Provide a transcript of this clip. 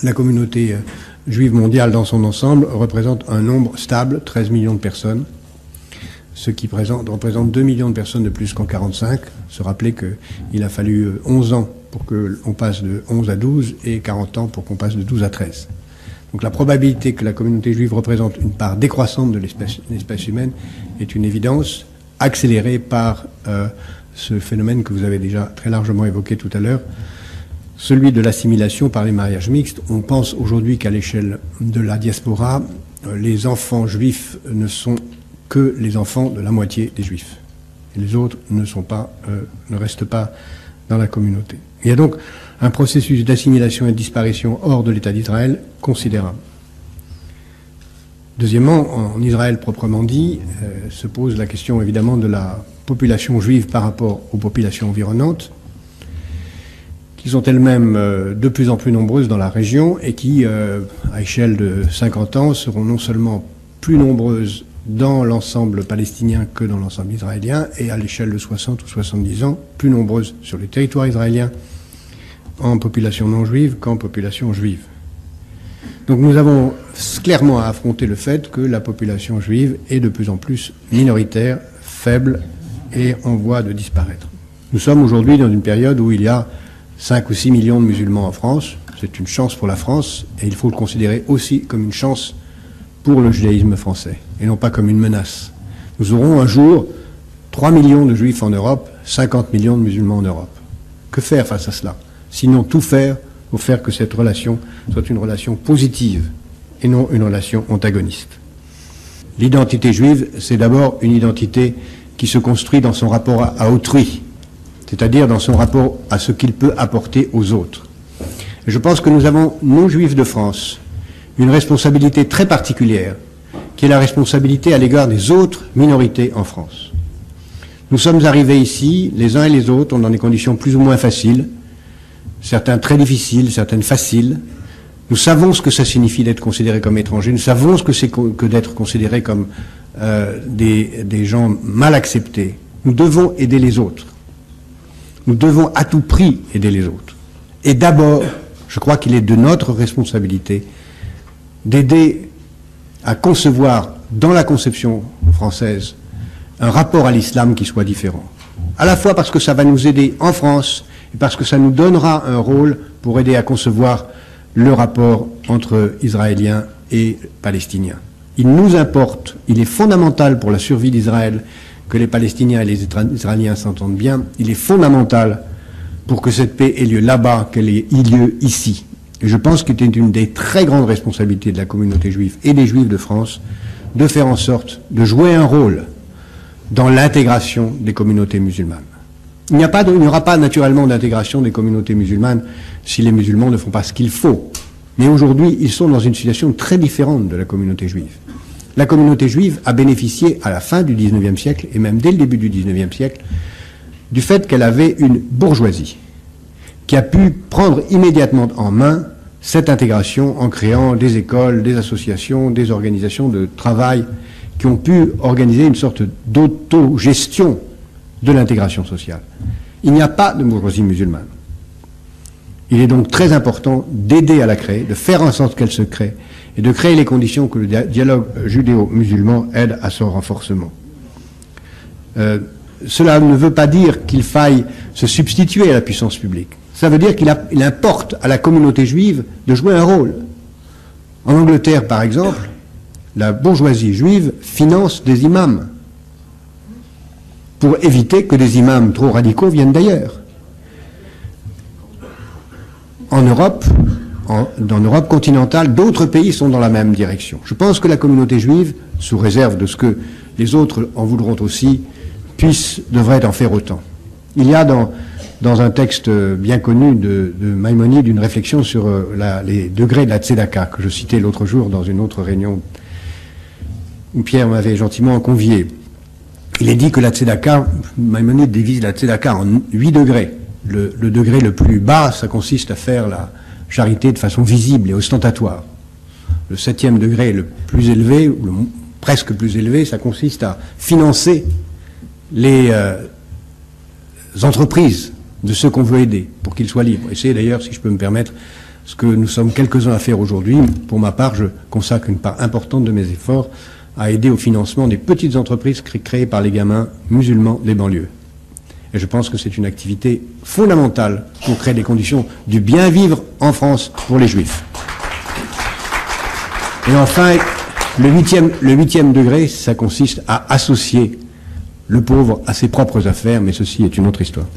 la communauté juive mondiale dans son ensemble représente un nombre stable, 13 millions de personnes, ce qui représente 2 millions de personnes de plus qu'en 1945. Se rappeler qu'il a fallu 11 ans pour qu'on passe de 11 à 12 et 40 ans pour qu'on passe de 12 à 13. Donc la probabilité que la communauté juive représente une part décroissante de l'espèce humaine est une évidence, accélérée par ce phénomène que vous avez déjà très largement évoqué tout à l'heure, celui de l'assimilation par les mariages mixtes. On pense aujourd'hui qu'à l'échelle de la diaspora, les enfants juifs ne sont que les enfants de la moitié des juifs. Et les autres ne restent pas dans la communauté. Il y a donc un processus d'assimilation et de disparition hors de l'État d'Israël considérable. Deuxièmement, en Israël proprement dit, se pose la question évidemment de la population juive par rapport aux populations environnantes, qui sont elles-mêmes de plus en plus nombreuses dans la région et qui, à échelle de 50 ans, seront non seulement plus nombreuses dans l'ensemble palestinien que dans l'ensemble israélien, et à l'échelle de 60 ou 70 ans, plus nombreuses sur le territoire israélien en population non juive qu'en population juive. Donc nous avons clairement à affronter le fait que la population juive est de plus en plus minoritaire, faible et en voie de disparaître. Nous sommes aujourd'hui dans une période où il y a 5 ou 6 millions de musulmans en France. C'est une chance pour la France et il faut le considérer aussi comme une chance pour le judaïsme français et non pas comme une menace. Nous aurons un jour 3 millions de juifs en Europe, 50 millions de musulmans en Europe. Que faire face à cela? Sinon tout faire pour faire que cette relation soit une relation positive et non une relation antagoniste. L'identité juive, c'est d'abord une identité qui se construit dans son rapport à autrui, c'est-à-dire dans son rapport à ce qu'il peut apporter aux autres. Et je pense que nous avons, nous juifs de France, une responsabilité très particulière, qui est la responsabilité à l'égard des autres minorités en France. Nous sommes arrivés ici, les uns et les autres, dans des conditions plus ou moins faciles, certains très difficiles, certaines faciles. Nous savons ce que ça signifie d'être considéré comme étranger, nous savons ce que c'est que d'être considéré comme des gens mal acceptés. Nous devons aider les autres. Nous devons à tout prix aider les autres. Et d'abord, je crois qu'il est de notre responsabilité d'aider à concevoir, dans la conception française, un rapport à l'islam qui soit différent. À la fois parce que ça va nous aider en France, et parce que ça nous donnera un rôle pour aider à concevoir le rapport entre Israéliens et Palestiniens. Il nous importe, il est fondamental pour la survie d'Israël que les Palestiniens et les Israéliens s'entendent bien. Il est fondamental pour que cette paix ait lieu là-bas, qu'elle ait lieu ici. Et je pense qu'il était une des très grandes responsabilités de la communauté juive et des Juifs de France de faire en sorte de jouer un rôle dans l'intégration des communautés musulmanes. Il n'y aura pas naturellement d'intégration des communautés musulmanes si les musulmans ne font pas ce qu'il faut. Mais aujourd'hui, ils sont dans une situation très différente de la communauté juive. La communauté juive a bénéficié à la fin du XIXe siècle, et même dès le début du XIXe siècle, du fait qu'elle avait une bourgeoisie qui a pu prendre immédiatement en main cette intégration en créant des écoles, des associations, des organisations de travail qui ont pu organiser une sorte d'autogestion de l'intégration sociale. Il n'y a pas de bourgeoisie musulmane. Il est donc très important d'aider à la créer, de faire en sorte qu'elle se crée, et de créer les conditions que le dialogue judéo-musulman aide à son renforcement. Cela ne veut pas dire qu'il faille se substituer à la puissance publique. Ça veut dire qu'il importe à la communauté juive de jouer un rôle. En Angleterre, par exemple, la bourgeoisie juive finance des imams pour éviter que des imams trop radicaux viennent d'ailleurs. En Europe, dans l'Europe continentale, d'autres pays sont dans la même direction. Je pense que la communauté juive, sous réserve de ce que les autres en voudront aussi, devrait en faire autant. Il y a dans un texte bien connu de Maïmonide une réflexion sur les degrés de la tzedaka, que je citais l'autre jour dans une autre réunion où Pierre m'avait gentiment convié. Il est dit que la tzedaka, Maïmonide divise la tzedaka en 8 degrés. Le degré le plus bas, ça consiste à faire la charité de façon visible et ostentatoire. Le 7e degré le plus élevé, ou le presque plus élevé, ça consiste à financer les entreprises de ceux qu'on veut aider pour qu'ils soient libres. Et c'est d'ailleurs, si je peux me permettre, ce que nous sommes quelques-uns à faire aujourd'hui. Pour ma part, je consacre une part importante de mes efforts à aider au financement des petites entreprises créées par les gamins musulmans des banlieues. Et je pense que c'est une activité fondamentale pour créer les conditions du bien vivre en France pour les Juifs. Et enfin, le huitième degré, ça consiste à associer le pauvre à ses propres affaires, mais ceci est une autre histoire.